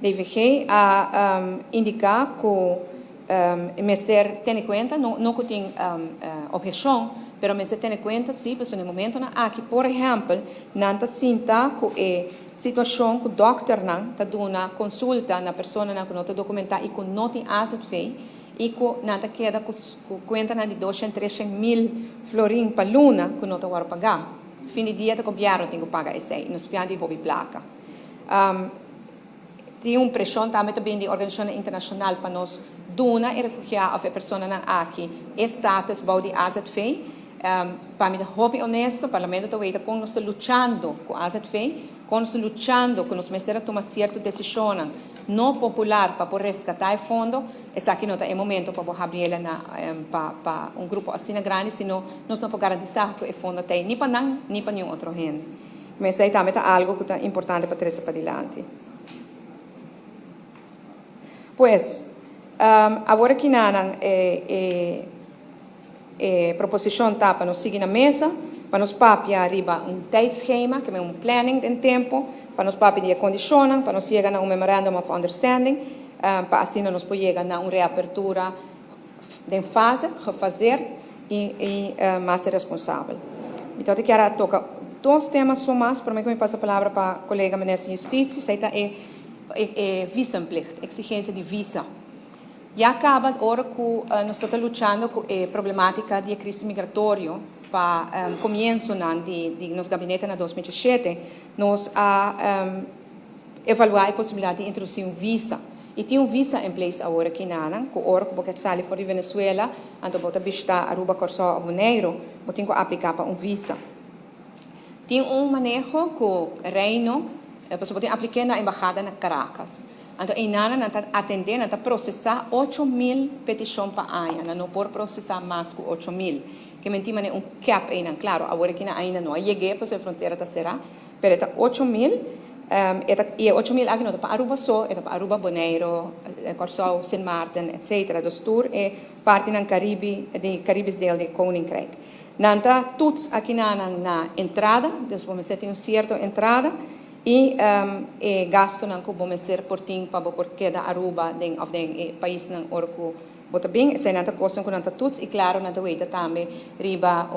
DVG a indicar que o Ministério tem em conta, não que tem objeção, mas o Ministério tem em conta, sim, mas no momento aqui, por exemplo, não sinta que a situação que o doutor não está dando uma consulta na pessoa que não está documentada e que não tem asset fee e que não está queda com conta de 200, 300 mil florim para luna que não está para pagar. Fim de dia, o governo tem que pagar isso aí, nos piados de hobby placa. Tem uma pressão também de organização internacional para nós donar e refugiar a pessoas aqui status de asset fee. Para mim, hobby honesto, o Parlamento está vendo como nós estamos lutando com asset fee, como nós estamos lutando com nós mesmos tomar certas decisões não popular para resgatar o fundo. Esse aqui não é o momento para abrir para grupo assim grande, senão nós não podemos garantir que o fundo tem nem para nós, nem para nenhum outro gente. Mas aí também é algo que é importante para trazer para adiante. Pois, agora que nada proposição está para nós seguir na mesa, para nós papiar arriba tijdschema, que é planning de tempo, para nós papiar de condições, para nós chegar a memorandum of understanding, para assim nós podemos chegar a reapertura de fase, refazer e mais responsável. Então, eu quero tocar dois temas só mais, para mim que me passa a palavra para a colega Ministra de Justiça, isso é visumplicht, exigência de visa. Já acaba agora que nós estamos lutando com a problemática de crise migratória para começo de nosso gabinete em 2017, nós evaluar a possibilidade de introduzir visa. E tem visa em place agora aqui na que agora que você sai fora de Venezuela, então você visitar Aruba, Corsó, Janeiro, você tem que aplicar para visa. Tem manejo que o Reino, você pode aplicar na embaixada na Caracas. Então, em Nana, está atendendo, está processar 8.000 petições por ano, não pode processar mais que 8.000. Que mentima é cap ainda, claro, agora que ainda não cheguei para a fronteira da será, mas está 8.000, e 8.000 aqui não está para Aruba só, está para Aruba, Bonaire, Corsó, Saint Martin, etc. Dos tour é parte do Caribe, de Caribes dele de Koninkrijk. Não está todos aqui na entrada, depois você tem uma certa entrada, e gasto não como ser portinho para porque da Aruba den of den país não orco bota bem se não está coisa com não tudo e claro não está também riba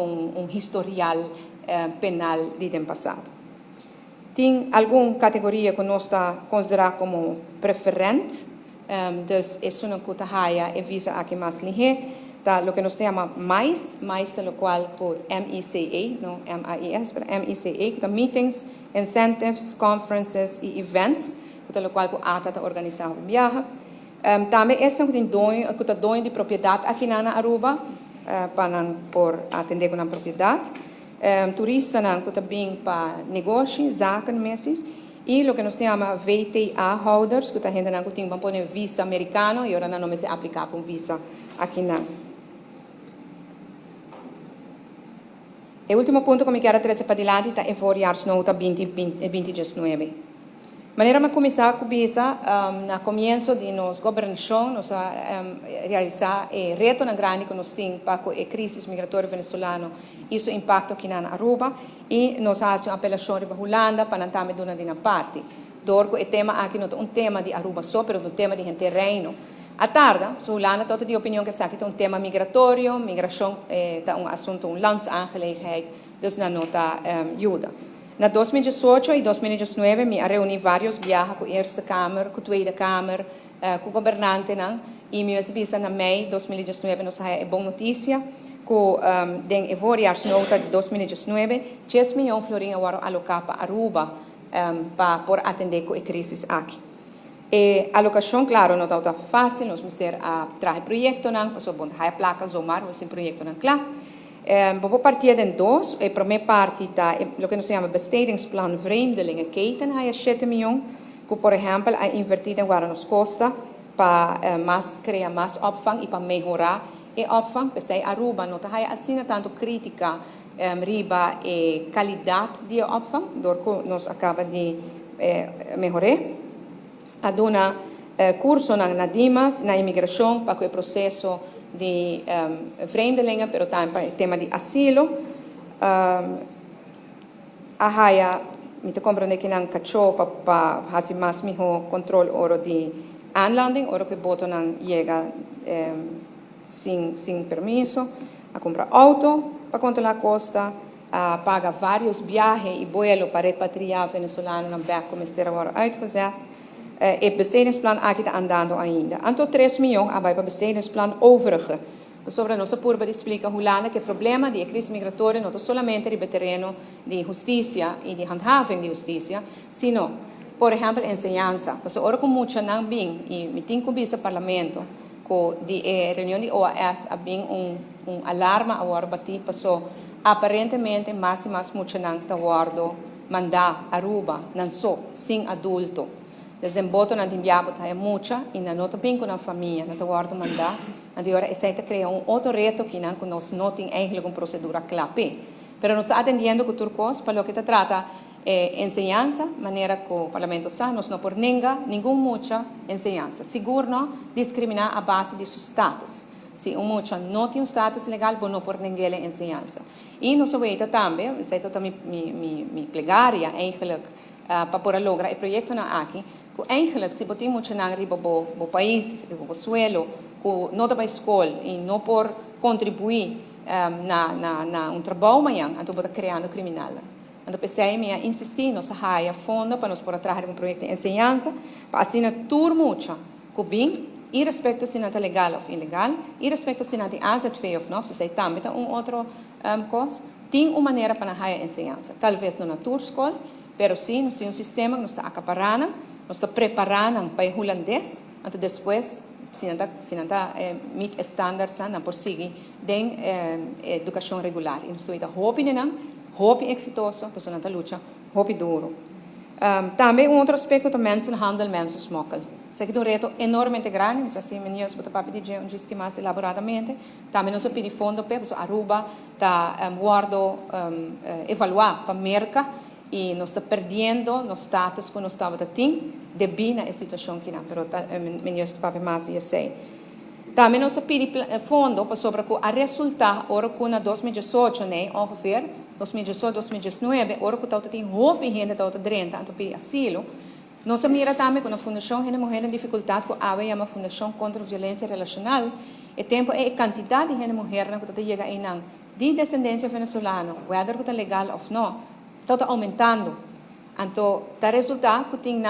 historial penal de tempo passado. Tem alguma categoria que nós está considerar como preferente, dus é uma coisa raia e visa aqui mais linha. Tá, lo que nós chama mais lo qual por MECA, não MAES, mas MECA, que meetings, incentives, conferences e events, que lo qual a está organizar o viagem. Também esse que tem dono de propriedade aqui na Aruba, para por atender com a propriedade. Turista que também para negócio, zaken meses. E lo que nós chama VTA holders, que a gente não tem um visa americano e agora não se aplicar com visa aqui na. O último ponto que eu quero trazer para diante é avaliar-se no 2019. Maneira de começar com isso, no começo de nossa governação, nós realizar o reto grande que nós temos para a crise migratória venezuelana, isso impacta aqui na Aruba, e nós fazemos uma apelação para a Holanda para não também dar uma parte. Dorco, o tema aqui não é tema de Aruba só, mas um tema de gente reino. À tarde, a Holanda toda de opinião que está aqui é tema migratório, migração é assunto, landsangelegenheid, então não está ajuda. Na 2018 e 2019, me reuni vários viagens com a Eerste Kamer, com a Tweede Kamer, com o governante, e me visa na mei 2019, nós temos uma boa notícia, que em evoriars nota de 2019, 10 milhões de florinhos foram alocados para Aruba, para atender com a crise aqui. A alocação, claro, não está fácil, nós temos a trazer projeto, nós vamos ter placas ou mar, esse projeto não claro. Vamos partir de dois. A primeira parte está o que nós chamamos bestedingsplan vreemdelingenketen, 7 milhões, que, por exemplo, é invertido em nos Costa para criar mais opvang e para melhorar a opvang. Porque a Aruba não está assim tanto crítica riba a qualidade de opvang, porque nós acabamos de melhorar. A dona curso na Dimas, na imigração, para o processo de vreemdelingen, mas também para o tema de asilo. A me te compreende que não cachou para fazer mais miho controle oro de aanlanding, oro que boto não chega sem permiso, a comprar auto para controlar a costa, a paga vários viagens e vuelos para repatriar venezuelanos na back como este agora uitgezet. E bestedingsplan aqui está andando ainda. Anto 3 miljoen abai para bestedingsplan overige. Sobre a nossa purba explica Hulana que o problema da crise migratória não é somente o terreno de justiça e de handhaving de justiça, sino, por exemplo, enseñanza. Porque ora com muita não bem e me tem que o parlamento com de reunião de OAS há bem alarma agora bati passou aparentemente mais e mais muita não está guardo mandar Aruba não só sem adulto. Desemboto na timbiabo tá muita e na nota bem com a família na guardo mandar agora essa cria outro reto que nós não tem eigenlijk uma procedura clave pero nós atendendo com turcos para o que trata enseñanza maneira que o parlamento sa nós não por nenhum muita enseñanza seguro não discriminar a base de seus status se muita não tem status legal bom não por ninguém enseñanza e nós veita também sei também me plegaria eigenlijk para por lograr o projeto na aqui que eigenlijk se botem muito na riba bo país riba suelo que não da escola e não por contribuir na trabalho amanhã então botar criando criminal então pensei me insistir nos haia fundo para nós por trazer projeto de enseñanza para assim tur mucha que bem e respeito se não é legal ou ilegal e respeito se não é AZV ou não se sei também outro coisa tem uma maneira para haia enseñanza talvez não na tur escola pero sim nós temos sistema que nós está acaparando nós está preparando para o holandês então depois se não está meet estándares não por seguir de educação regular e nós estamos hope exitoso para não está luta hope duro também outro aspecto do mensenhandel mensensmokkel isso aqui é reto enormemente grande mas assim meninos botar para pedir diz que mais elaboradamente também nós pedimos fundo para Aruba está guardo evaluar para merca e nós está perdendo no status que nós estava tendo devido à situação que não, mas meninos para mais e sei. Também nós pedimos fundo para sobre que a resultar ora que na 2018 né, ongeveer 2018 2019 ora que está tendo hope gente está drenta então pedir asilo. Nós mira também com a fundação gente mulher em dificuldade que há uma fundação contra a violência relacional e tempo é quantidade de gente mulher que está chega aí não de descendência venezuelana, whether que está legal ou não está aumentando. Então, o resultado que tem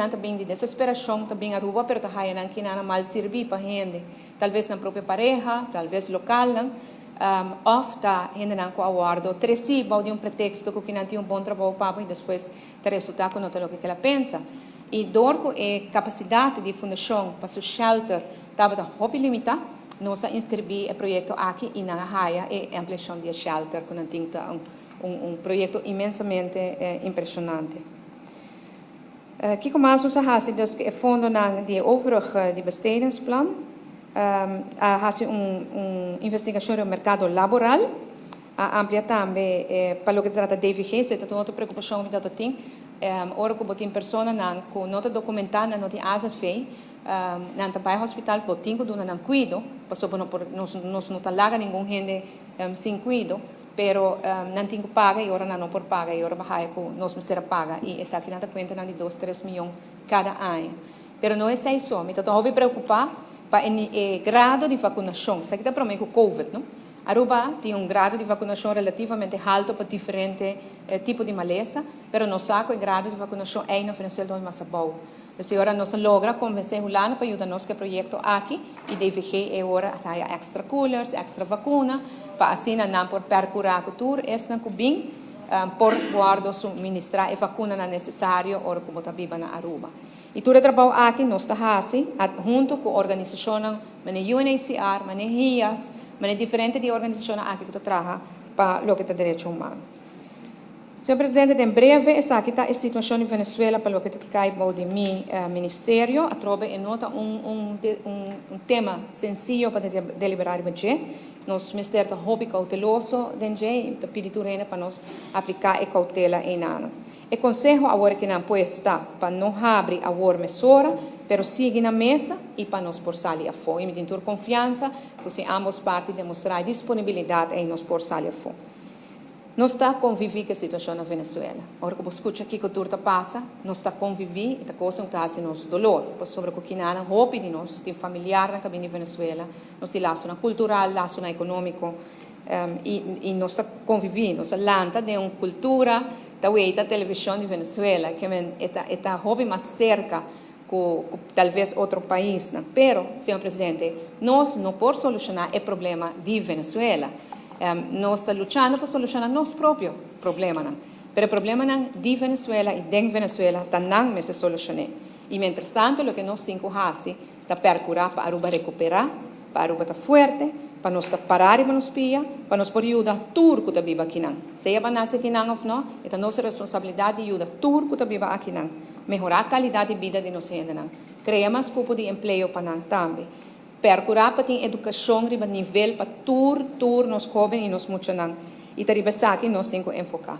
também de desesperação, também a Aruba, mas também que não mal servir para a gente. Talvez na própria pareja, talvez local, ou a gente não com aguardo, recebe de pretexto que não tem bom trabalho para e depois o resultado não é o que ela pensa. E dor que a capacidade de fundação para o shelter estava muito limitada, nós inscrevi o projeto aqui e na Haia e ampliação de shelter que não tem projeto imensamente impressionante. Kijk maar zoals hij dus gevonden naar die overige die bestedingsplan. Hij investigação no mercado laboral. Amplia também para o que trata de DVG, se tem outra preocupação que tem. Ora que botem pessoas que não documentada não tem AZV, não tem hospital, botem que não cuido, passou não está lá nenhum gente sem cuido. Pero não tenho paga e agora não por paga e agora vai com nós me será paga e essa aqui não dá conta de 2-3 milhões cada ano. Pero não é isso, me estou me preocupar para o grado de vacinação. Isso aqui está para mim com o COVID, não? Aruba tem grado de vacinação relativamente alto para diferentes tipos de maleza, pero não sabe o grado de vacinação é na Venezuela do Massabau. A senhora nos logra convencer o Lana para ajudar nos que projeto aqui e DVG é agora extra coolers, extra vacuna para assim não por percorrer a cultura esse não bem por guardo suministrar a vacuna não necessário ora como está viva na Aruba. E tudo o trabalho aqui nós está assim junto com a organização mane UNHCR, mane HIAS, mane diferente de organizações aqui que trabalha para o que é direito humano. Senhor Presidente, em breve, essa aqui está a situação em Venezuela para o que cai de meu ministério. A trobe em nota tema sencillo para deliberar o budget. Nosso ministério está hobby cauteloso dentro e pedido para nós aplicar a cautela em ano. O conselho agora que não pode estar para não abrir a mesura, mas seguir na mesa e para nós por sair a fora. E me tenho confiança, porque ambas partes demonstrar disponibilidade em nós por sair a fora. Nós está conviver com a situação na Venezuela. Agora que você escuta aqui que tudo passa, nós está conviver e a coisa está assim nosso dolor. Sobre o que nada, roupa de nós, tem familiar na cabine de Venezuela, nós tem laço na cultural, laço na econômico, e nós está conviver, nós lanta de uma cultura, da televisão de Venezuela, que é roupa mais cerca com talvez outro país, né? Pero, senhor presidente, nós não podemos solucionar o problema de Venezuela. Nós estamos lutando para solucionar nosso próprio problema. Mas o problema de Venezuela e de Venezuela não se soluciona. E, mientras tanto, o que nós temos que fazer é procurar para Aruba recuperar, para Aruba estar forte, para nós parar e para nos pia, para nós poder ajudar tudo que vive aqui. Seja para nós aqui ou não, é nossa responsabilidade de ajudar tudo que vive aqui. Melhorar a qualidade de vida de nossa gente. Criar mais cupo de emprego para nós também. Procurar para ter educação a nível para todos nós jovens e nós muitos. E para isso nós temos que enfocar.